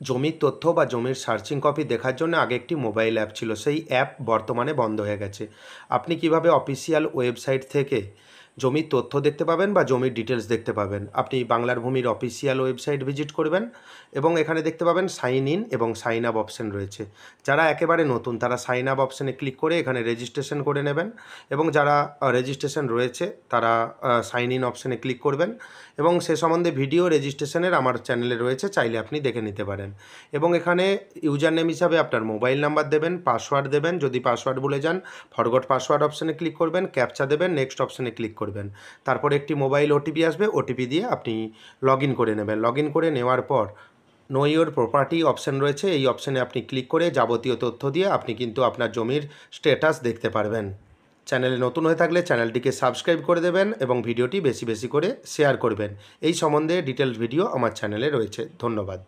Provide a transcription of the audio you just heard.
জমির তথ্য বা জমির সার্চিং কপি দেখার জন্য আগে একটি মোবাইল অ্যাপ ছিল, সেই অ্যাপ বর্তমানে বন্ধ হয়ে গেছে। আপনি কিভাবে অফিসিয়াল ওয়েবসাইট থেকে জমির তথ্য দেখতে পাবেন বা জমির ডিটেলস দেখতে পাবেন? আপনি বাংলার ভূমির অফিসিয়াল ওয়েবসাইট ভিজিট করবেন এবং এখানে দেখতে পাবেন সাইন ইন এবং সাইন আপ অপশন রয়েছে। যারা একেবারে নতুন তারা সাইন আপ অপশনে ক্লিক করে এখানে রেজিস্ট্রেশন করে নেবেন এবং যারা রেজিস্ট্রেশন রয়েছে তারা সাইন ইন অপশনে ক্লিক করবেন এবং সে সম্বন্ধে ভিডিও রেজিস্ট্রেশনের আমার চ্যানেলে রয়েছে, চাইলে আপনি দেখে নিতে পারেন। এবং এখানে ইউজার নেম হিসাবে আপনার মোবাইল নাম্বার দেবেন, পাসওয়ার্ড দেবেন, যদি পাসওয়ার্ড ভুলে যান ফরগট পাসওয়ার্ড অপশনে ক্লিক করবেন, ক্যাপচা দেবেন, নেক্সট অপশনে ক্লিক করবেন। তারপরে একটি মোবাইল ওটিপি আসবে, ওটিপি দিয়ে আপনি লগ ইন করে নেবেন। লগ ইন করে নেওয়ার পর নো ইওর প্রপার্টি অপশন রয়েছে, এই অপশনে আপনি ক্লিক করে যাবতীয় তথ্য দিয়ে আপনি কিন্তু আপনার জমির স্ট্যাটাস দেখতে পারবেন। চ্যানেলে নতুন হয়ে থাকলে চ্যানেলটিকে সাবস্ক্রাইব করে দেবেন এবং ভিডিওটি বেশি বেশি করে শেয়ার করবেন। এই সম্বন্ধে ডিটেলস ভিডিও আমার চ্যানেলে রয়েছে। ধন্যবাদ।